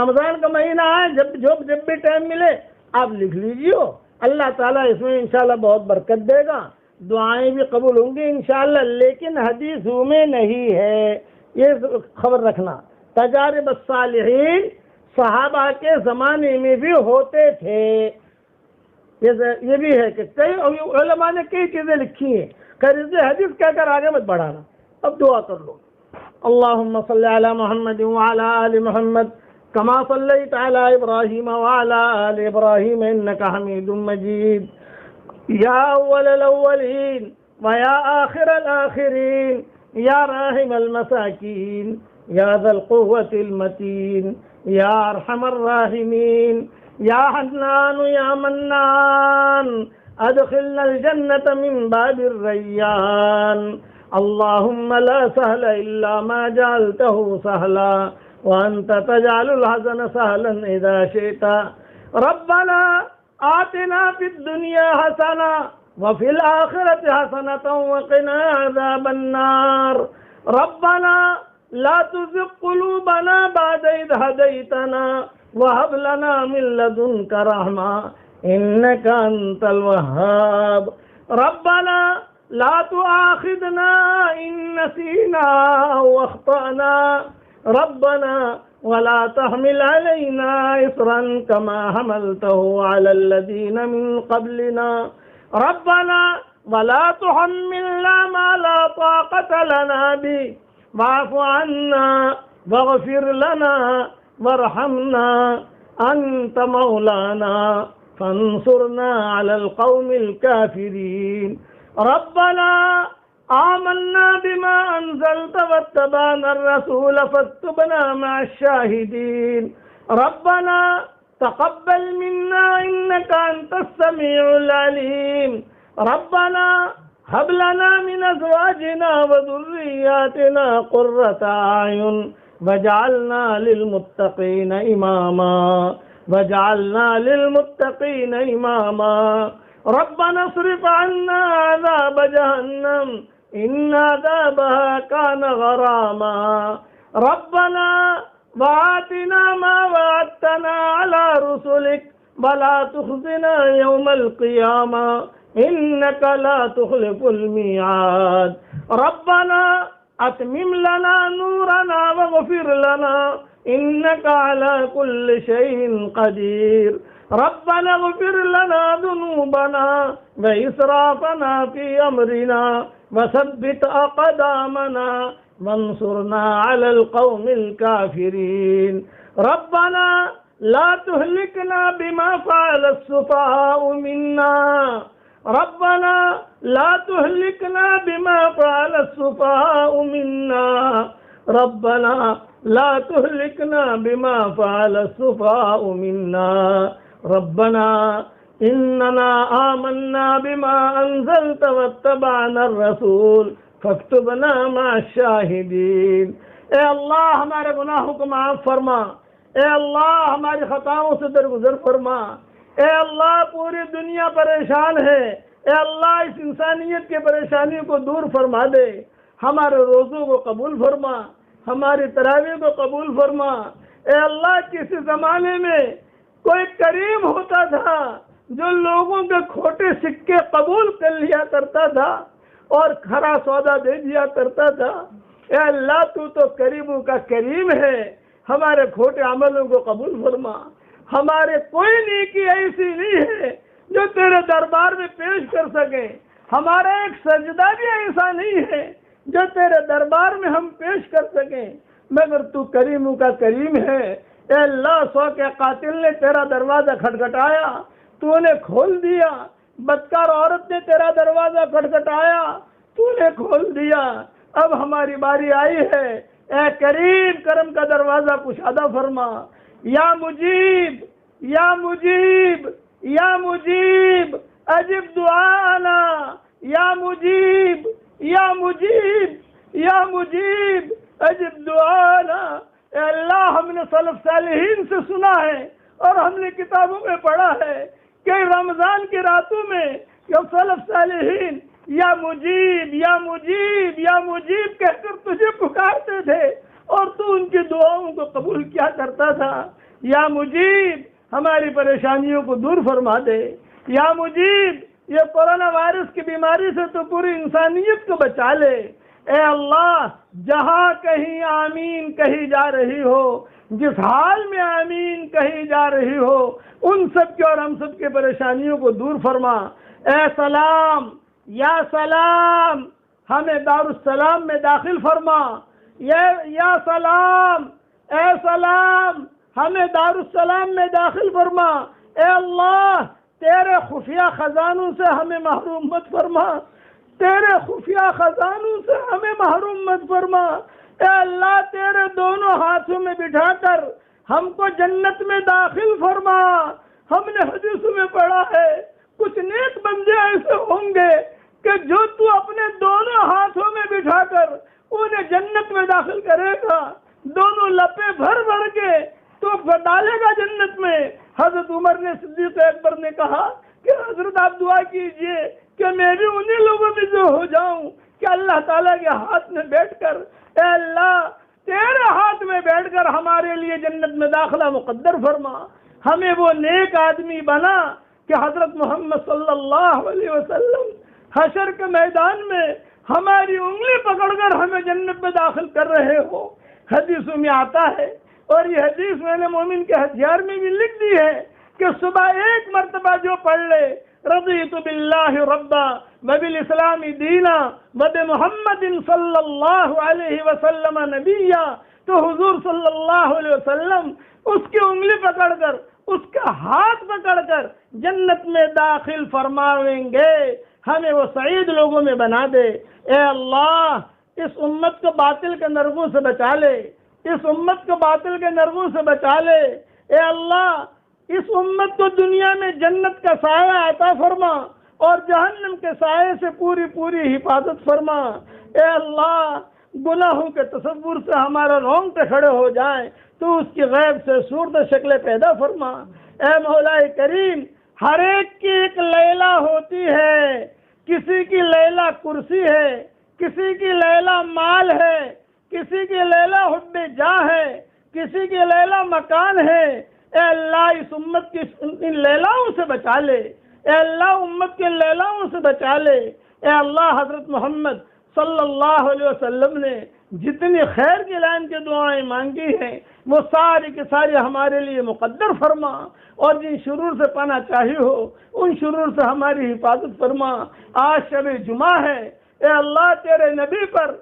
رمضان کا مہینہ ہے، جب بھی ٹائم ملے آپ لکھ لیجیے۔ اللہ تعالیٰ اس میں انشاءاللہ بہت برکت دے گا، دعائیں بھی قبول ہوں گی انشاءاللہ۔ لیکن حدیثوں میں نہیں ہے، یہ خبر رکھنا۔ تجارب الصالحین صحابہ کے زمانے میں بھی ہوتے تھے۔ یہ بھی ہے کہ کئی علماء نے کئی چیزیں لکھی ہیں، خیر اسے حدیث کہہ کر آگے مت بڑھانا۔ اب دعا کر لو۔ اللہم صلی علی محمد وعلی آل محمد کما صلیت علی ابراہیم وعلی آل ابراہیم انک حمید مجید۔ یا اول الاولین ویا آخر الاخرین یا راحم المساکین یا ذا القوة المتین یا ارحم الراحمین یا حنان یا منان ادخلنا الجنة من باب الریان۔ اللهم لا سهل إلا ما جعلته سهلا وأنت تجعل الحزن سهلا إذا شئت۔ ربنا آتنا في الدنيا حسنة وفي الآخرة حسنة وقنا عذاب النار۔ ربنا لا تزغ قلوبنا بعد إذ هديتنا وهب لنا من لدنك رحمة إنك أنت الوهاب۔ ربنا لا تؤاخذنا إن نسينا أو أخطأنا ربنا ولا تحمل علينا إصرا كما حملته على الذين من قبلنا ربنا ولا تحملنا ما لا طاقة لنا به واعف عنا واغفر لنا وارحمنا أنت مولانا فانصرنا على القوم الكافرين۔ ربنا آمنا بما أنزلت واتبعنا الرسول فاكتبنا مع الشاهدين۔ ربنا تقبل منا إنك أنت السميع العليم۔ ربنا هب لنا من أزواجنا وذرياتنا قرة أعين واجعلنا للمتقين إماما ربنا اصرف عنا عذاب جهنم إن عذابها كان غراما۔ ربنا وآتنا ما وعدتنا على رسلك ولا تخزنا يوم القيامة إنك لا تخلف الميعاد۔ ربنا أتمم لنا نورنا واغفر لنا إنك على كل شيء قدير۔ ربنا اغفر لنا ذنوبنا وإسرافنا في أمرنا وثبت أقدامنا وانصرنا على القوم الكافرين۔ ربنا لا تهلكنا بما فعل السفهاء منا ربنا لا تهلكنا بما فعل السفهاء منا ربنا لا تهلكنا بما فعل السفهاء منا ربنا إننا آمنا بما أنزلت واتبعنا الرسول فاكتبنا مع الشاہدین۔ اے اللہ ہمارے گناہوں کو معاف فرما، اے اللہ ہماری خطاؤں سے درگزر فرما، اے اللہ پوری دنیا پریشان ہے، اے اللہ اس انسانیت کی پریشانی کو دور فرما دے، ہمارے روزوں کو قبول فرما، ہماری تراویح کو قبول فرما۔ اے اللہ کسی زمانے میں کوئی کریم ہوتا تھا جو لوگوں کے کھوٹے سکے قبول کر لیا کرتا تھا اور کھرا سودا دے دیا کرتا تھا۔ اے اللہ تو کریموں کا کریم ہے، ہمارے کھوٹے عملوں کو قبول فرما، ہمارے کوئی نیکی ایسی نہیں ہے جو تیرے دربار میں پیش کر سکیں، ہمارا ایک سجدہ بھی ایسا نہیں ہے جو تیرے دربار میں ہم پیش کر سکیں، مگر تو کریموں کا کریم ہے۔ اے اللہ 100 کے قاتل نے تیرا دروازہ کھٹکھٹایا، تو نے کھول دیا، بدکار عورت نے تیرا دروازہ کھٹکھٹایا، تو نے کھول دیا، اب ہماری باری آئی ہے، اے کریم کرم کا دروازہ کشادہ فرما۔ یا مجیب یا مجیب یا مجیب اجب دعانا، یا مجیب یا مجیب یا مجیب اجب دعانا۔ اے اللہ ہم نے سلف صالحین سے سنا ہے اور ہم نے کتابوں میں پڑھا ہے کہ رمضان کی راتوں میں کہ سلف صالحین یا مجیب یا مجیب یا مجیب کہہ کر تجھے پکارتے تھے اور تو ان کی دعاؤں کو قبول کیا کرتا تھا۔ یا مجیب ہماری پریشانیوں کو دور فرما دے، یا مجیب یہ کورونا وائرس کی بیماری سے تو پوری انسانیت کو بچا لے۔ اے اللہ جہاں کہیں آمین کہی جا رہی ہو، جس حال میں آمین کہی جا رہی ہو، ان سب کے اور ہم سب کے پریشانیوں کو دور فرما۔ اے سلام یا سلام ہمیں دارالسلام میں داخل فرما، یا سلام اے سلام ہمیں دارالسلام میں داخل فرما۔ اے اللہ تیرے خفیہ خزانوں سے ہمیں محروم مت فرما، تیرے خفیہ خزانوں سے ہمیں محروم مت فرما۔ اے اللہ تیرے دونوں ہاتھوں میں بٹھا کر ہم کو جنت میں داخل فرما۔ ہم نے حدیثوں میں پڑھا ہے کچھ نیک بندے ایسے ہوں گے کہ جو تو اپنے دونوں ہاتھوں میں بٹھا کر انہیں جنت میں داخل کرے گا، دونوں لپے بھر بھر کے تو ڈالے گا جنت میں۔ حضرت عمر نے صدیق اکبر نے کہا کہ حضرت آپ دعا کیجئے کہ میں بھی انہی لوگوں میں جو ہو جاؤں کہ اللہ تعالیٰ کے ہاتھ میں بیٹھ کر، اے اللہ تیرے ہاتھ میں بیٹھ کر ہمارے لیے جنت میں داخلہ مقدر فرما۔ ہمیں وہ نیک آدمی بنا کہ حضرت محمد صلی اللہ علیہ وسلم حشر کے میدان میں ہماری انگلی پکڑ کر ہمیں جنت میں داخل کر رہے ہو۔ حدیثوں میں آتا ہے اور یہ حدیث میں نے مومن کے ہتھیار میں بھی لکھ دی ہے کہ صبح ایک مرتبہ جو پڑھ لے رضیت باللہ ربا وبالاسلام دینا وبمحمد صلی اللہ علیہ وسلم نبیا، تو حضور صلی اللہ علیہ وسلم اس کی انگلی پکڑ کر، اس کا ہاتھ پکڑ کر جنت میں داخل فرمائیں گے۔ ہمیں وہ سعید لوگوں میں بنا دے۔ اے اللہ اس امت کو باطل کے نرغوں سے بچا لے، اس امت کو باطل کے نرغوں سے بچا لے۔ اے اللہ اس امت کو دنیا میں جنت کا سایہ عطا فرما اور جہنم کے سائے سے پوری پوری حفاظت فرما۔ اے اللہ گناہوں کے تصور سے ہمارا رونگٹے کھڑے ہو جائیں تو اس کی غیب سے صورت شکلیں پیدا فرما۔ اے مولا کریم ہر ایک کی ایک لیلا ہوتی ہے، کسی کی لیلا کرسی ہے، کسی کی لیلا مال ہے، کسی کی لیلا حب جاہ ہے، کسی کی لیلا مکان ہے۔ اے اللہ اس امت کی ان لیلاؤں سے بچا لے، اے اللہ امت کے لیلاؤں سے بچا لے۔ اے اللہ حضرت محمد صلی اللہ علیہ وسلم نے جتنی خیر کی لائن کی دعائیں مانگی ہیں وہ ساری کی ساری ہمارے لیے مقدر فرما، اور جن شرور سے پناہ چاہی ہو ان شرور سے ہماری حفاظت فرما۔ آج شب جمعہ ہے، اے اللہ تیرے نبی پر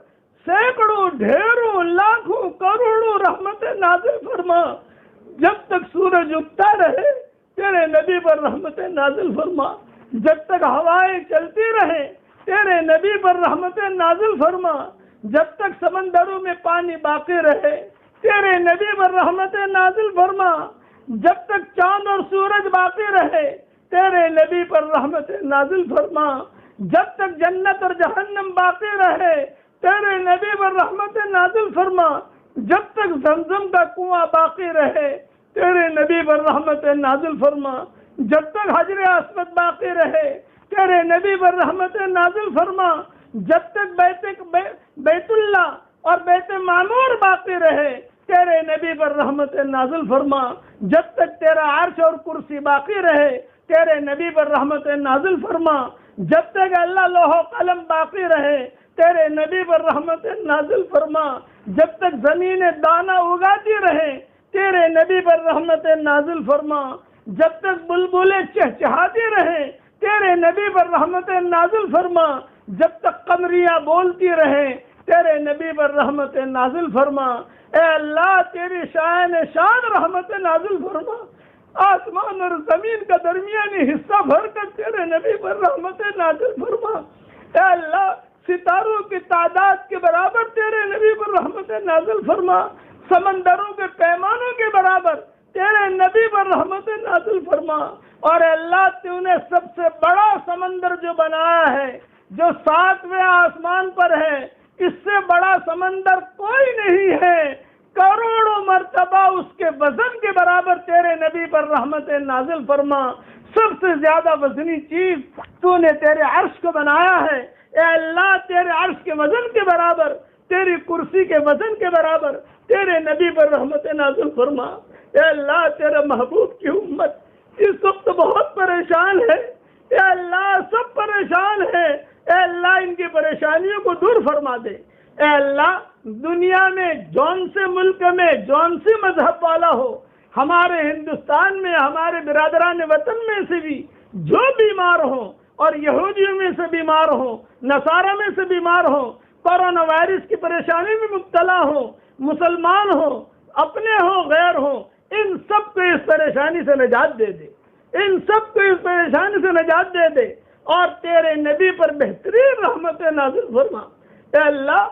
سینکڑوں ڈھیروں لاکھوں کروڑوں رحمت نازل فرما۔ جب تک سورج اگتا رہے تیرے نبی پر رحمت نازل فرما، جب تک ہوائیں چلتی رہے تیرے نبی پر رحمت نازل فرما، جب تک سمندروں میں پانی باقی رہے تیرے نبی پر رحمت نازل فرما، جب تک چاند اور سورج باقی رہے تیرے نبی پر رحمت نازل فرما، جب تک جنت اور جہنم باقی رہے تیرے نبی پر رحمت نازل فرما، جب تک زمزم کا کنواں باقی رہے تیرے نبی پر رحمت نازل فرما، جب تک حجر اسود باقی رہے تیرے نبی پر رحمت نازل فرما، جب تک بیت اللہ اور بیت معمور باقی رہے تیرے نبی پر رحمت نازل فرما، جب تک تیرا عرش اور کرسی باقی رہے تیرے نبی پر رحمت نازل فرما، جب تک اللہ لوح و قلم باقی رہے تیرے نبی پر رحمت نازل فرما، جب تک زمین دانہ اگاتی رہے تیرے نبی پر رحمت نازل فرما، جب تک بلبلیں چہچہاتی رہے تیرے نبی پر رحمت نازل فرما، جب تک قمریاں بولتی رہے تیرے نبی پر رحمت نازل فرما۔ اے اللہ تیری شان رحمت نازل فرما، آسمان اور زمین کا درمیانی حصہ بھر کر تیرے نبی پر رحمت نازل فرما۔ اے اللہ ستاروں کی تعداد کے برابر تیرے نبی پر رحمت نازل فرما، سمندروں کے پیمانوں کے برابر تیرے نبی پر رحمت نازل فرما۔ اور اے اللہ تو نے سب سے بڑا سمندر جو بنایا ہے، جو 7ویں آسمان پر ہے، اس سے بڑا سمندر کوئی نہیں ہے، کروڑوں مرتبہ اس کے وزن کے برابر تیرے نبی پر رحمت نازل فرما۔ سب سے زیادہ وزنی چیز تو نے تیرے عرش کو بنایا ہے، اے اللہ تیرے عرش کے وزن کے برابر، تیری کرسی کے وزن کے برابر تیرے نبی پر رحمت نازل فرما۔ اے اللہ تیرے محبوب کی امت اس وقت بہت پریشان ہے، اے اللہ سب پریشان ہے، اے اللہ ان کی پریشانیوں کو دور فرما دے۔ اے اللہ دنیا میں جون سے ملک میں جون سی مذہب والا ہو، ہمارے ہندوستان میں ہمارے برادران وطن میں سے بھی جو بیمار ہوں اور یہودیوں میں سے بیمار ہوں، نصارہ میں سے بیمار ہوں، کورونا وائرس کی پریشانی میں مبتلا ہوں، مسلمان ہوں، اپنے ہوں غیر ہوں، ان سب کو اس پریشانی سے نجات دے دے، ان سب کو اس پریشانی سے نجات دے دے اور تیرے نبی پر بہترین رحمت نازل فرما۔ اے اللہ